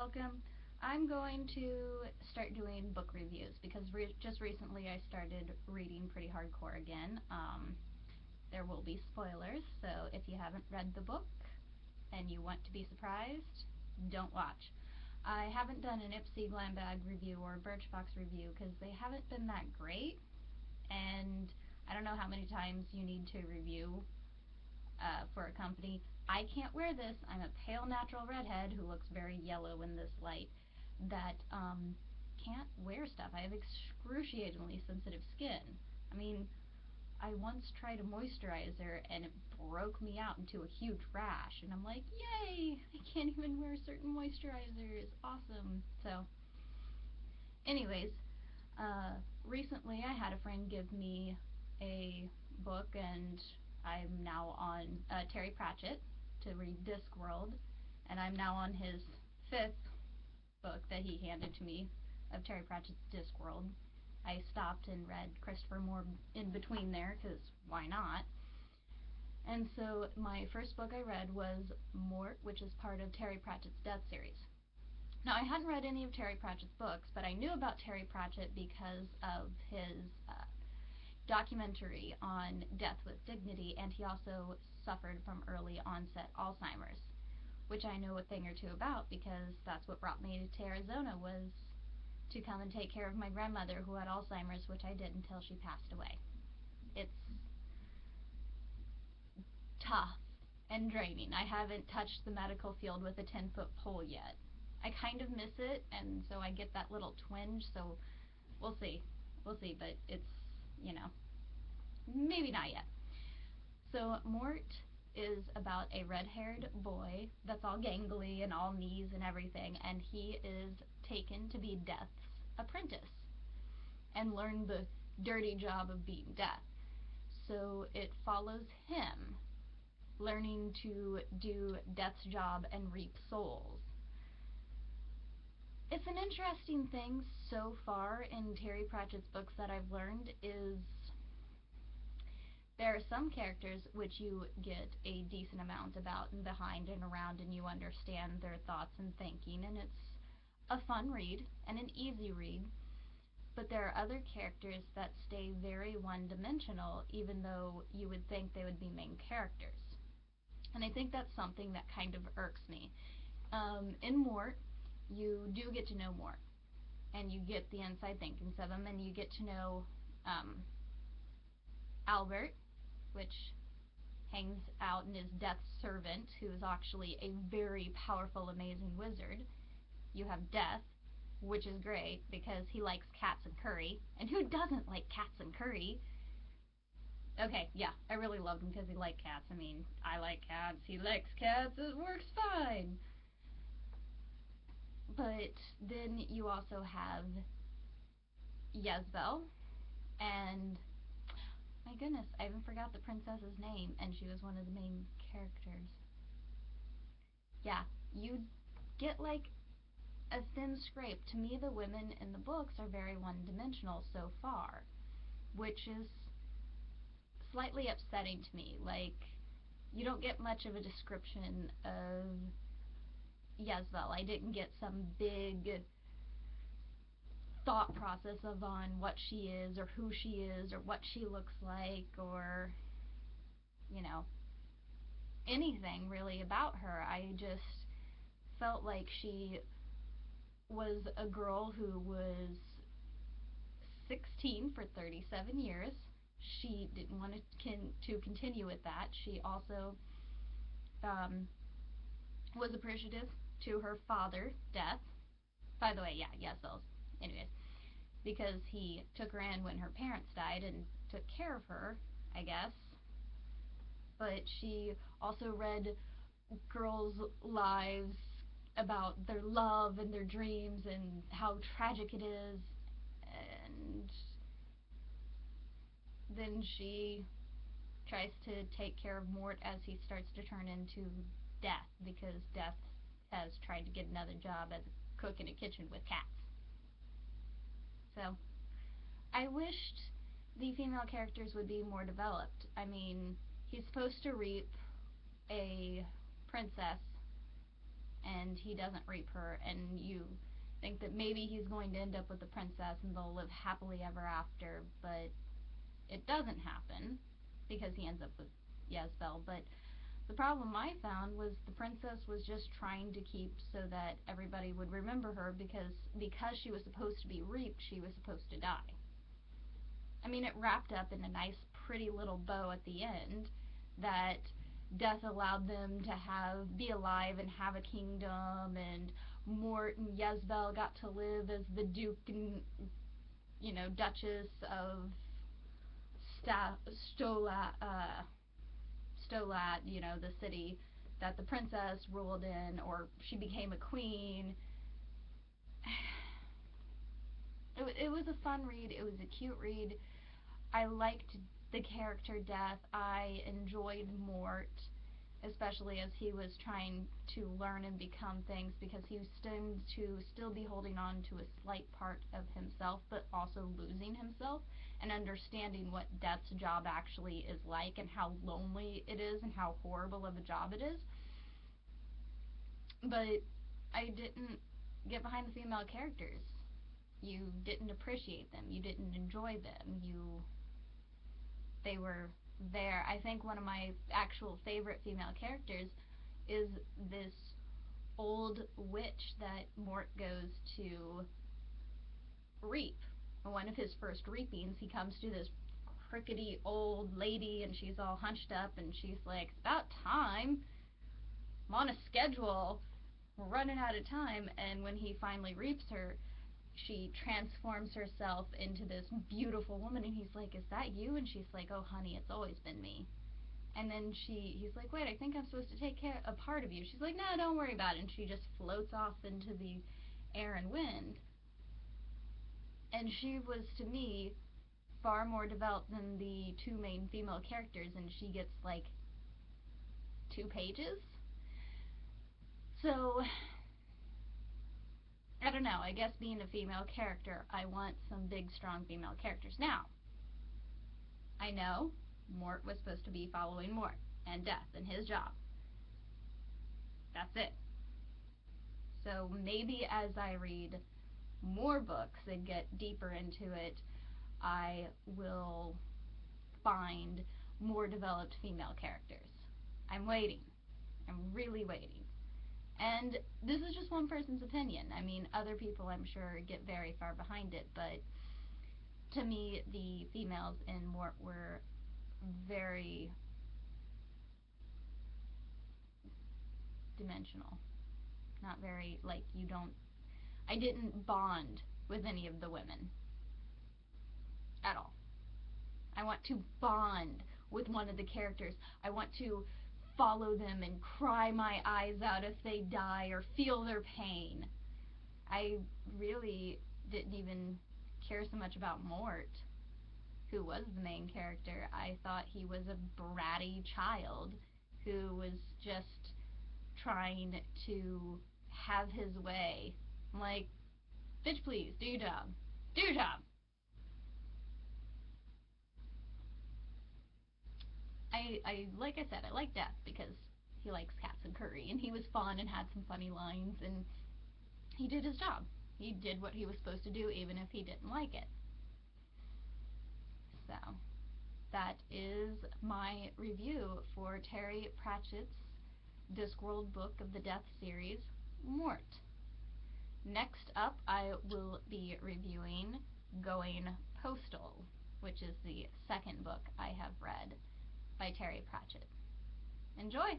welcome. I'm going to start doing book reviews because just recently I started reading pretty hardcore again. There will be spoilers, so if you haven't read the book and you want to be surprised, don't watch. I haven't done an Ipsy Glam Bag review or a Birchbox review because they haven't been that great, and I don't know how many times you need to review for a company. I can't wear this. I'm a pale natural redhead who looks very yellow in this light that can't wear stuff. I have excruciatingly sensitive skin. I mean, I once tried a moisturizer and it broke me out into a huge rash, and I'm like, yay! I can't even wear certain moisturizers. Awesome. So, anyways, recently I had a friend give me a book, and I'm now on Terry Pratchett to read Discworld, and I'm now on his fifth book that he handed to me of Terry Pratchett's Discworld. I stopped and read Christopher Mort in between there, because why not? And so my first book I read was Mort, which is part of Terry Pratchett's Death series. Now, I hadn't read any of Terry Pratchett's books, but I knew about Terry Pratchett because of his documentary on Death with Dignity, and he also suffered from early onset Alzheimer's, which I know a thing or two about because that's what brought me to Arizona, was to come and take care of my grandmother who had Alzheimer's, which I did until she passed away. It's tough and draining. I haven't touched the medical field with a 10-foot pole yet. I kind of miss it, and so I get that little twinge, so we'll see. We'll see, but it's, maybe not yet. So Mort is about a red-haired boy that's all gangly and all knees and everything, and he is taken to be Death's apprentice and learn the dirty job of being Death. So it follows him learning to do Death's job and reap souls. It's an interesting thing so far in Terry Pratchett's books that I've learned is there are some characters which you get a decent amount about and behind and around, and you understand their thoughts and thinking, and it's a fun read and an easy read. But there are other characters that stay very one-dimensional, even though you would think they would be main characters. And I think that's something that kind of irks me. In Mort, you do get to know Mort, and you get the inside thinkings of him, and you get to know Albert, which hangs out and is Death's servant, who is actually a very powerful, amazing wizard. You have Death, which is great because he likes cats and curry, and who doesn't like cats and curry? Okay, yeah, I really loved him because he liked cats. I mean, I like cats, he likes cats, it works fine. But then you also have Jezebel, and my goodness, I even forgot the princess's name, and she was one of the main characters. Yeah, you get like a thin scrape. To me, the women in the books are very one-dimensional so far, which is slightly upsetting to me. Like, you don't get much of a description of Jezebel. I didn't get some big thought process of on what she is or who she is or what she looks like or anything really about her. I just felt like she was a girl who was 16 for 37 years. She didn't want to continue with that. She also was appreciative to her father, Death. By the way, yeah, yes, those. Anyways, because he took her in when her parents died and took care of her, I guess. But she also read girls' lives about their love and their dreams and how tragic it is, and then she tries to take care of Mort as he starts to turn into Death, because Death has tried to get another job as a cook in a kitchen with cats. So, I wished the female characters would be more developed. I mean, he's supposed to reap a princess and he doesn't rape her, and you think that maybe he's going to end up with the princess and they'll live happily ever after, but it doesn't happen because he ends up with Jezebel. But the problem I found was the princess was just trying to keep so that everybody would remember her, because she was supposed to be reaped, she was supposed to die. I mean, it wrapped up in a nice, pretty little bow at the end that death allowed them to be alive and have a kingdom, and Mort and Jezebel got to live as the Duke and, Duchess of Stolat, the city that the princess ruled in, or she became a queen. It was a fun read. It was a cute read. I liked the character Death. I enjoyed Mort, especially as he was trying to learn and become things, because he seemed to still be holding on to a slight part of himself, but also losing himself, and understanding what Death's job actually is like, and how lonely it is, and how horrible of a job it is. But I didn't get behind the female characters. You didn't appreciate them. You didn't enjoy them. They were there. I think one of my actual favorite female characters is this old witch that Mort goes to reap. One of his first reapings, he comes to this crickety old lady, and she's all hunched up, and she's like, "It's about time. I'm on a schedule. We're running out of time." And when he finally reaps her, she transforms herself into this beautiful woman, and he's like, "Is that you?" And she's like, "Oh honey, it's always been me." And then he's like, "Wait, I think I'm supposed to take care a part of you." She's like, "No, don't worry about it." And she just floats off into the air and wind. And she was, to me, far more developed than the two main female characters, and she gets like 2 pages. So I don't know, I guess being a female character, I want some big, strong female characters. Now, I know Mort was supposed to be following Mort and Death and his job. That's it. So maybe as I read more books and get deeper into it, I will find more developed female characters. I'm waiting. I'm really waiting. And this is just one person's opinion. I mean, other people, I'm sure, get very far behind it, but to me, the females in Mort were very dimensional. Not very, like, I didn't bond with any of the women at all. I want to bond with one of the characters. I want to follow them and cry my eyes out if they die, or feel their pain. I really didn't even care so much about Mort, who was the main character. I thought he was a bratty child who was just trying to have his way. I'm like, bitch, please, do your job. Do your job. Like I said, I like Death because he likes cats and curry, and he was fun and had some funny lines, and he did his job. He did what he was supposed to do, even if he didn't like it. So, that is my review for Terry Pratchett's Discworld Book of the Death series, Mort. Next up, I will be reviewing Going Postal, which is the second book I have read by Terry Pratchett. Enjoy!